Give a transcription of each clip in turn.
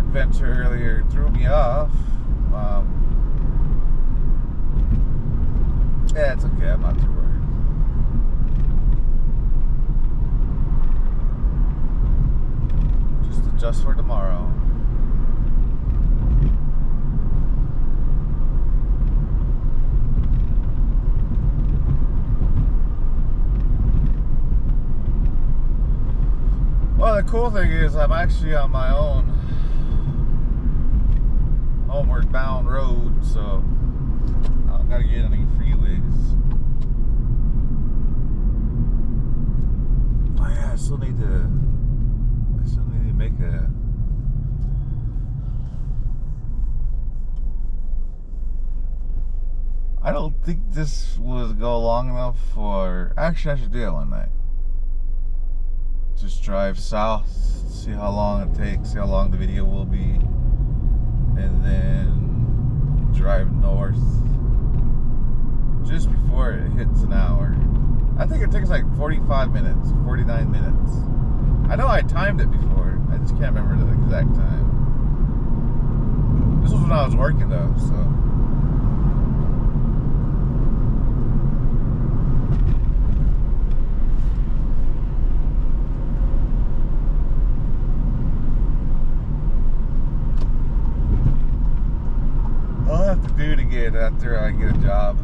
adventure earlier threw me off. Yeah, it's okay. I'm not too worried. Just adjust for tomorrow. Well, the cool thing is I'm actually on my own homeward bound road, so I don't gotta get any freeways. Oh yeah, I still need to make a I don't think this will go long enough for actually I should do it one night. Just drive south, see how long it takes, see how long the video will be, and then drive north just before it hits an hour. I think it takes like 45 minutes, 49 minutes. I know I timed it before, I just can't remember the exact time. This was when I was working though, so. I'll have to do it again after I get a job.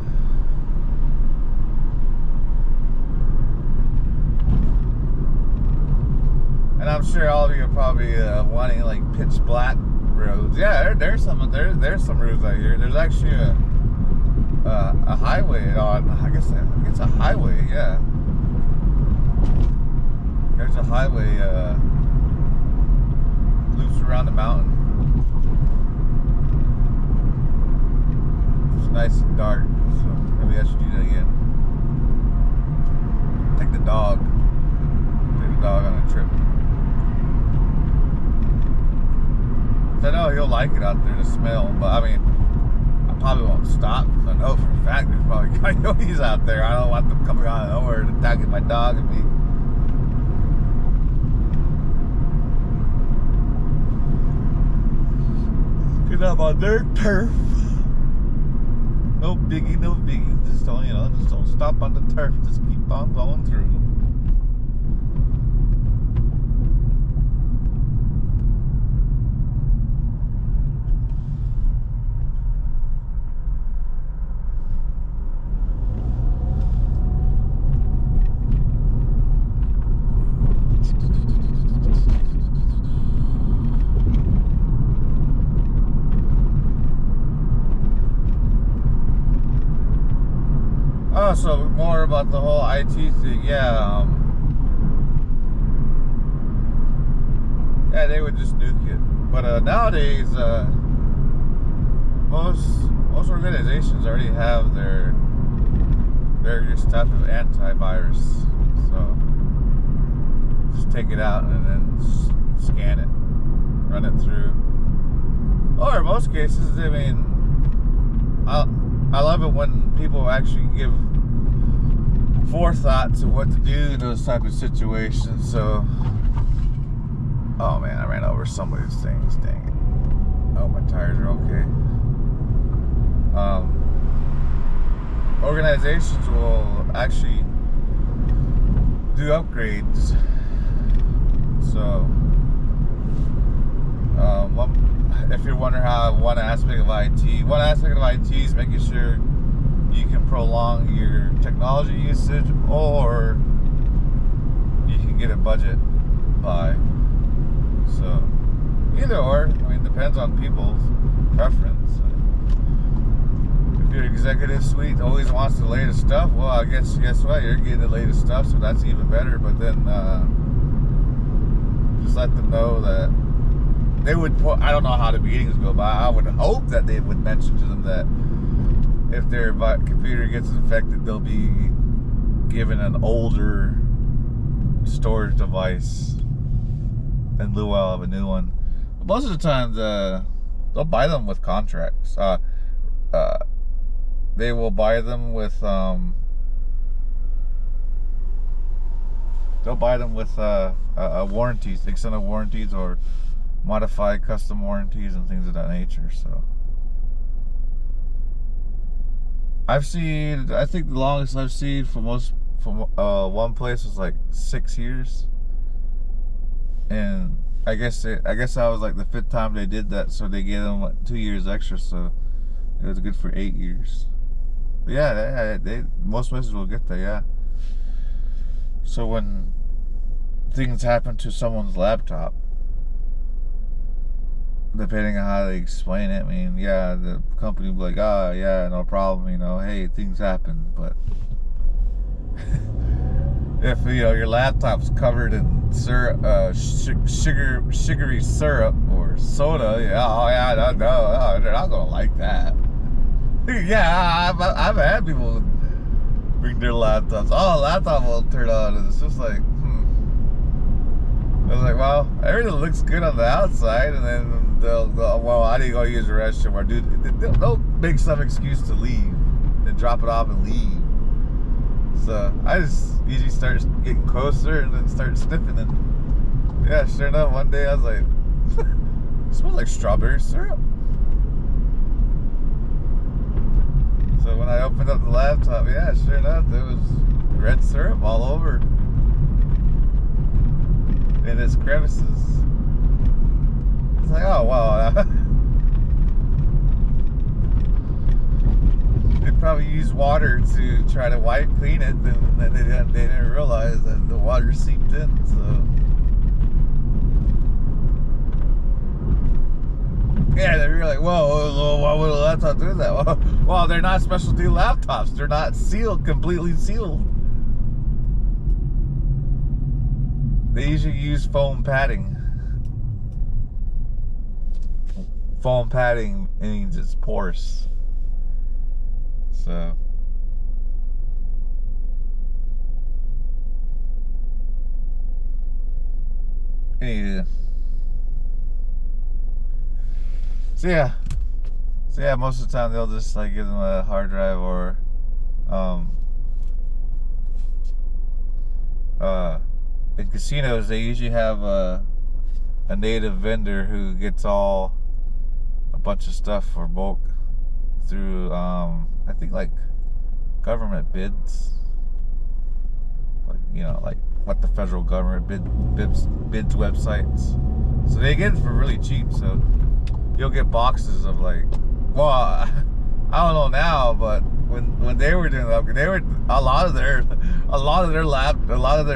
And I'm sure all of you are probably wanting like pitch black roads. Yeah, there's some roads out here. There's actually a highway on. I guess it's a highway. Yeah, there's a highway loops around the mountain. It's nice and dark, so maybe I should do that again. Take the dog on a trip. I know he'll like it out there to smell, but I mean, I probably won't stop because I know for a fact there's probably coyotes out there. I don't want them coming out of nowhere and attacking my dog and me. Get up on their turf. No biggie, no biggie. Just don't stop on the turf. Just keep on going through. Oh, so more about the whole IT thing. Yeah, yeah, they would just nuke it. But nowadays, most organizations already have their type of antivirus. So just take it out and then scan it, run it through. Or in most cases, I mean, I love it when people actually give forethought to what to do in those type of situations. So, oh man, I ran over somebody's things. Dang it! Oh, my tires are okay. Organizations will actually do upgrades. So, if you're wondering how one aspect of IT is making sure you can prolong your technology usage, or you can get a budget buy. So either or, I mean, depends on people's preference. If your executive suite always wants the latest stuff, well, I guess what, you're getting the latest stuff, so that's even better. But then just let them know that they would put, I don't know how the meetings go, but I would hope that they would mention to them that if their computer gets infected, they'll be given an older storage device in lieu of a new one. But most of the time, they'll buy them with contracts. They will buy them with warranties, extended warranties, or modified custom warranties and things of that nature. So I think the longest I've seen from one place was like 6 years, and I guess I was like the 5th time they did that, so they gave them like 2 years extra, so it was good for 8 years. But yeah, most places will get that. Yeah. So when things happen to someone's laptop, depending on how they explain it, I mean, yeah, the company will be like, oh, yeah, no problem, you know, hey, things happen. But if, you know, your laptop's covered in syrup, sugary syrup or soda, yeah, oh, yeah, no, they're not going to like that. Yeah, I've had people bring their laptops. Oh, laptop won't turn on. And it's just like, I was like, well, everything looks good on the outside, and then well, I need to go use the restroom, or they'll make some excuse to leave and drop it off and leave. So I just usually start getting closer and then start sniffing, and yeah, sure enough, one day I was like, it smells like strawberry syrup. So when I opened up the laptop, yeah, sure enough, there was red syrup all over in its crevices. It's like, oh wow. They probably used water to try to wipe clean it, and then they didn't realize that the water seeped in. So yeah, they were like, whoa, why would a laptop do that? Well, they're not specialty laptops. They're not sealed, completely sealed. They usually use foam padding. Foam padding means it's porous. So anyway. So yeah, most of the time they'll just like give them a hard drive, or in casinos they usually have a native vendor who gets a bunch of stuff for bulk through I think like government bids, like, you know, like what the federal government bids websites. So they get it for really cheap. So you'll get boxes of like, well, I don't know now, but when they were doing that, a lot of their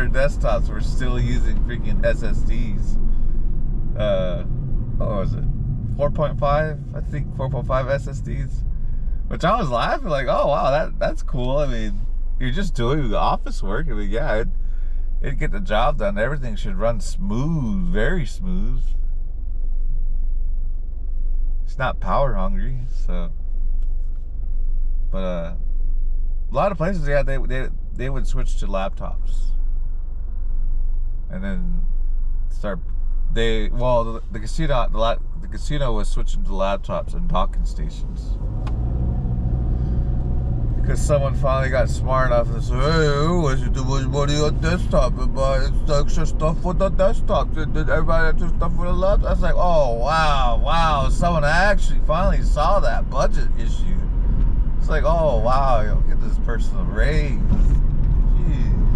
desktops were still using freaking SSDs. What was it? 4.5, I think 4.5 SSDs, which I was laughing like, oh wow, that's cool. I mean, you're just doing office work. I mean, yeah, it'd get the job done. Everything should run smooth, very smooth. It's not power hungry, so. But a lot of places, yeah, they would switch to laptops, and then start. The casino was switching to laptops and docking stations, because someone finally got smart enough and said, hey, who wants to do much money on desktop and buy extra stuff for the desktop? Did everybody have to stuff for the laptop? I was like, oh wow, someone actually finally saw that budget issue. It's like, oh wow, you'll get this person a raise. Jeez.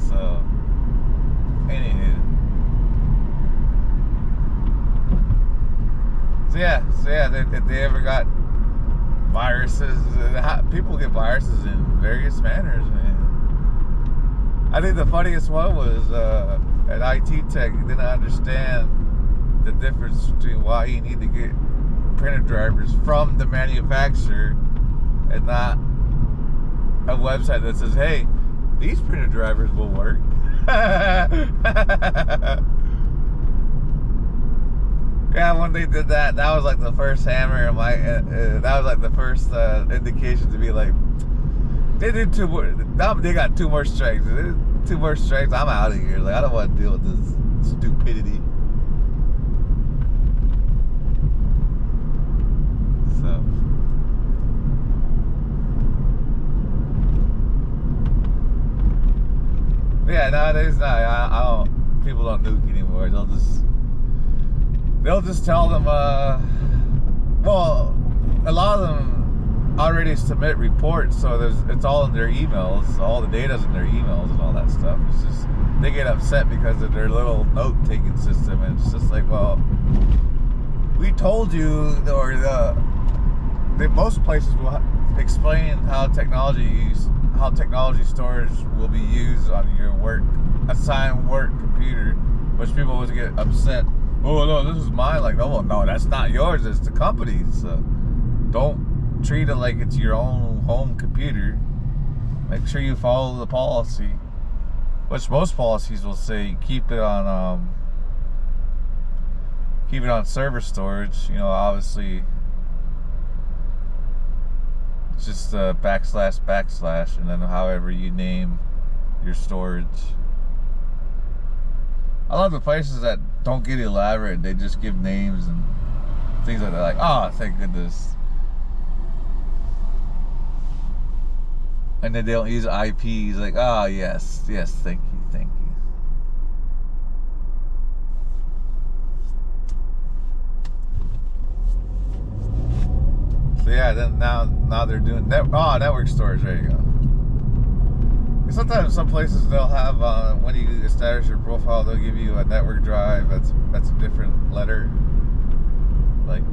So, anywho. So yeah, if they ever got viruses, people get viruses in various manners, man. I think the funniest one was an IT tech didn't understand the difference between why you need to get printer drivers from the manufacturer and not a website that says, hey, these printer drivers will work. Yeah, when they did that was like the first hammer in my, that was like the first indication to be like, they got 2 more strikes. 2 more strikes, I'm out of here. Like, I don't want to deal with this stupidity. So, yeah, nowadays, I don't, people don't nuke anymore. They'll just they'll just tell them, well, a lot of them already submit reports, so it's all in their emails, all the data's in their emails and all that stuff. It's just, they get upset because of their little note-taking system, and it's just like, well, we told you, or most places will explain how technology storage will be used on your assigned work computer, which people always get upset. Oh no, this is mine. Like, oh no, that's not yours. It's the company's. So don't treat it like it's your own home computer. Make sure you follow the policy, which most policies will say keep it on server storage. You know, obviously, it's just // and then however you name your storage. I love the places that don't get elaborate. They just give names and things like that. Like, oh, thank goodness. And then they don't use IPs. Like, oh, yes, thank you. So yeah, then now they're doing network storage. There you go. Sometimes some places they'll have when you establish your profile, they'll give you a network drive. That's a different letter. Like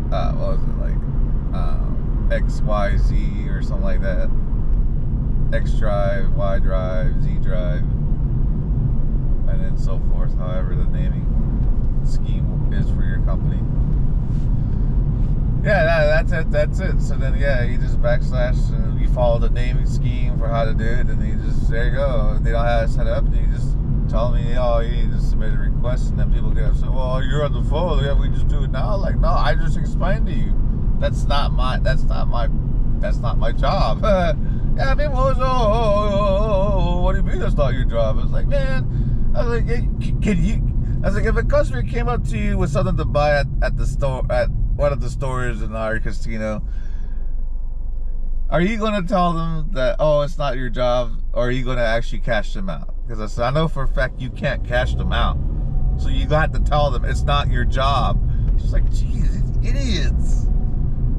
what was it, like XYZ or something like that. X drive, Y drive, Z drive, and then so forth. However the naming scheme is for your company. Yeah, that's it. So then, yeah, you just / and you follow the naming scheme for how to do it, and you just, there you go. They don't have it set up, and you just tell me, oh, you need to submit a request, and then people get upset. Well, you're on the phone. Yeah, we just do it now. Like, no, I just explained to you. That's not my job. Yeah, people always, what do you mean that's not your job? It's like, man, I was like, if a customer came up to you with something to buy at the store, at one of the stores in our casino, are you going to tell them that, oh, it's not your job, or are you going to actually cash them out? Because I know for a fact you can't cash them out, so you got to tell them it's not your job. It's just like, jeez, idiots.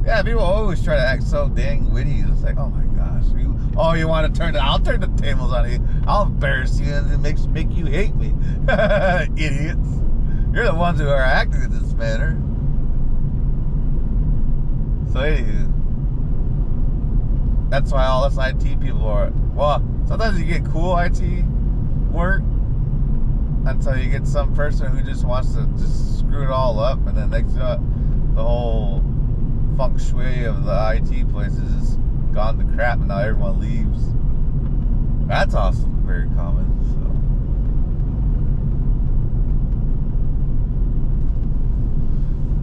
Yeah, people always try to act so dang witty. It's like, oh my gosh, you want to I'll turn the tables on you. I'll embarrass you, and it make you hate me. Idiots. You're the ones who are acting in this manner. So anywho, that's why all us IT people are, well, sometimes you get cool IT work until you get some person who just wants to just screw it all up, and then next the whole feng shui of the IT places is gone to crap, and now everyone leaves. That's also very common. So,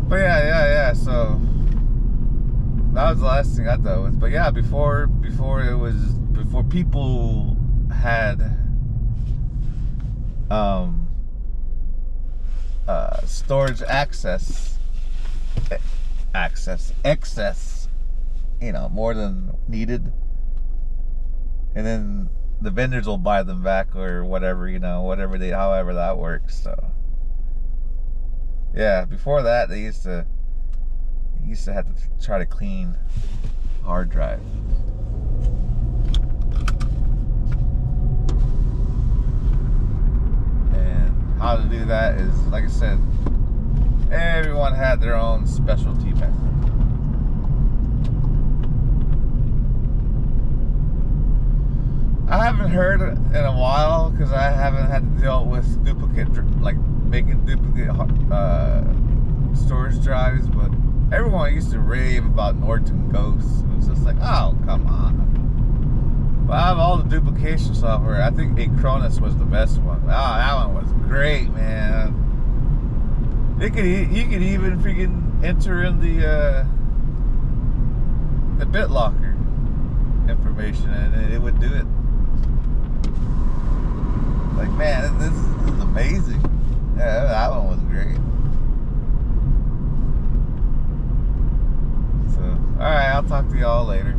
but yeah. So that was the last thing I dealt with. But yeah, before people had storage excess, you know, more than needed, and then the vendors will buy them back or whatever, you know, however that works. So yeah, before that they used to have to try to clean hard drive. And how to do that is, like I said, everyone had their own specialty method. I haven't heard in a while because I haven't had to deal with making duplicate storage drives, but everyone used to rave about Norton Ghost. It was just like, oh, come on. But I have all the duplication software. I think Acronis was the best one. Oh, that one was great, man. You could even freaking enter in the BitLocker information, and it would do it. Like, man, this is amazing. Yeah, that one was great. So, alright, I'll talk to y'all later.